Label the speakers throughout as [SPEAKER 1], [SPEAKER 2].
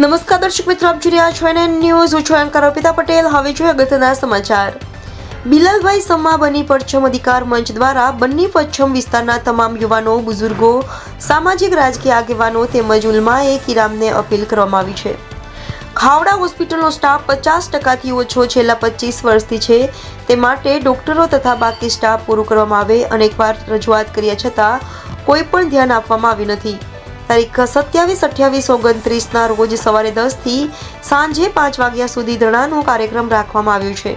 [SPEAKER 1] નમસ્કાર દર્શક મિત્રો, આપ જોઈ રહ્યા છો NN ન્યૂઝ. હું છું એન્કર અર્પિતા પટેલ. હવે જોઈએ અગત્યના સમાચાર. બિલાલભાઈ સમા બની પરચમ અધિકાર મંચ દ્વારા બન્ની પચ્છમ વિસ્તારના તમામ યુવાનો, બુઝુર્ગો, સામાજિક રાજકીય આગેવાનો તેમજ ઉલમાએ કિરામને અપીલ કરવામાં આવી છે. ખાવડા હોસ્પિટલનો સ્ટાફ 50%થી ઓછો છેલ્લા 25 વર્ષથી છે. તે માટે ડોક્ટરો તથા બાકી સ્ટાફ પૂરું કરવામાં આવે. અનેકવાર રજૂઆત કર્યા છતાં કોઈ પણ ધ્યાન આપવામાં આવ્યું નથી. તારીખ 27, 28, 29ના રોજ સવારે 10 થી સાંજે 5 વાગ્યા સુધી ધરણાનો કાર્યક્રમ રાખવામાં આવ્યો છે.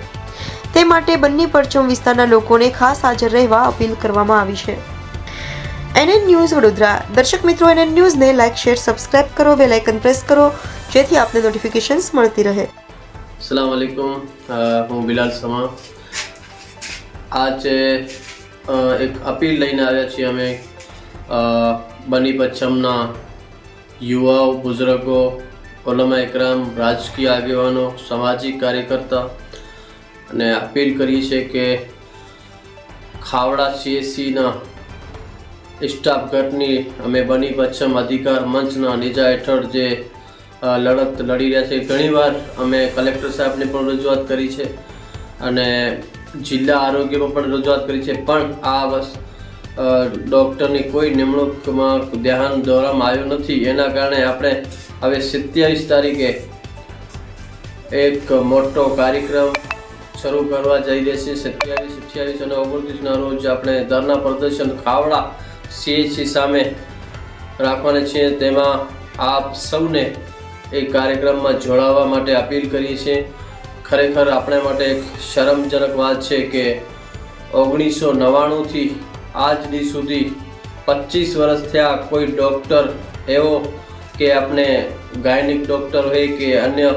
[SPEAKER 1] તે માટે બન્ની પરચમ વિસ્તારના લોકોને ખાસ હાજર રહેવા અપીલ કરવામાં આવી છે. NN news Vadodara. દર્શક મિત્રો, NN ન્યૂઝને લાઇક, શેર, સબસ્ક્રાઇબ કરો, બેલ આઇકન પ્રેસ કરો જેથી આપને નોટિફિકેશન્સ મળતી રહે.
[SPEAKER 2] अस्सलाम वालेकुम. હું બિલાલ સમા. આજે એક અપીલ લઈને આવ્યા છીએ અમે બની પચ્છમના યુવાઓ, બુઝુર્ગો, ઉલમા ઇકરામ, રાજકીય આગેવાનો, સામાજિક કાર્યકર્તા અને અપીલ કરી છે કે ખાવડા CSCના સ્ટાફ ઘટની અમે બની પચ્છમ અધિકાર મંચના નેજા હેઠળ જે લડત લડી રહ્યા છે. ઘણીવાર અમે કલેક્ટર સાહેબને પણ રજૂઆત કરી છે અને જિલ્લા આરોગ્યમાં પણ રજૂઆત કરી છે, પણ આ ડૉક્ટરની કોઈ નિમણૂકમાં ધ્યાન દોરવામાં આવ્યું નથી. એના કારણે આપણે હવે 27 તારીખે એક મોટો કાર્યક્રમ શરૂ કરવા જઈ રહ્યા છીએ. 27, 28 અને 29ના રોજ આપણે ધરના પ્રદર્શન ખાવડા CHC સામે રાખવાના છીએ. તેમાં આપ સૌને એ કાર્યક્રમમાં જોડાવા માટે અપીલ કરીએ છીએ. ખરેખર આપણે માટે એક શરમજનક વાત છે કે 1999થી આજ દી સુધી 25 વર્ષ થયા કોઈ ડૉક્ટર એવો કે આપણે ગાયનિક ડૉક્ટર હોય કે અન્ય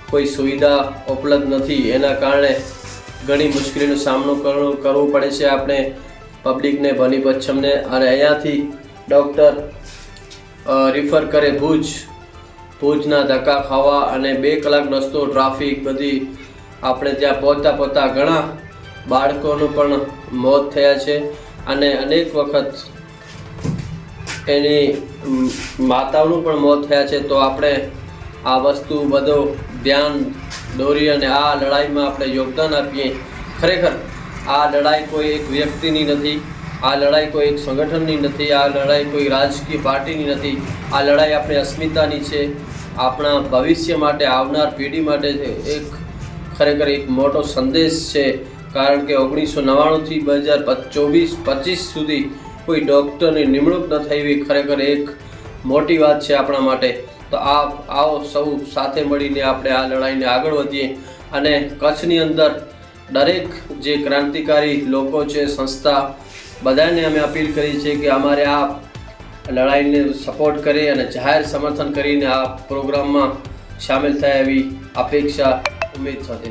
[SPEAKER 2] કોઈ સુવિધા ઉપલબ્ધ નથી. એના કારણે ઘણી મુશ્કેલીનો સામનો કરવો પડે છે આપણે પબ્લિકને, બની પચ્છમને. અને અહીંયાથી ડૉક્ટર રિફર કરે ભુજના ધક્કા ખાવા અને 2 કલાક રસ્તો, ટ્રાફિક બધી આપણે ત્યાં પહોંચતા ઘણા બાળકોનું પણ મોત થયા છે અને અનેક વખત એની માતાઓનું પણ મોત થયા છે. તો આપણે આ વસ્તુ બધો ધ્યાન દોરી અને આ લડાઈમાં આપણે યોગદાન આપીએ. ખરેખર આ લડાઈ કોઈ એક વ્યક્તિની નથી, આ લડાઈ કોઈ એક સંગઠનની નથી, આ લડાઈ કોઈ રાજકીય પાર્ટીની નથી. આ લડાઈ આપણી અસ્મિતાની છે, આપણા ભવિષ્ય માટે, આવનાર પેઢી માટે ખરેખર એક મોટો સંદેશ છે. કારણ કે 1999થી 2024-25 સુધી કોઈ ડૉક્ટરની નિમણૂક ન થઈ હોય, ખરેખર એક મોટી વાત છે આપણા માટે. તો આવો સૌ સાથે મળીને આપણે આ લડાઈને આગળ વધીએ અને કચ્છની અંદર દરેક જે ક્રાંતિકારી લોકો છે, સંસ્થા, બધાને અમે અપીલ કરી છે કે અમારે આ લડાઈને સપોર્ટ કરે અને જાહેર સમર્થન કરીને આ પ્રોગ્રામમાં સામેલ થાય એવી અપેક્ષા, ઉમેદ સાથે.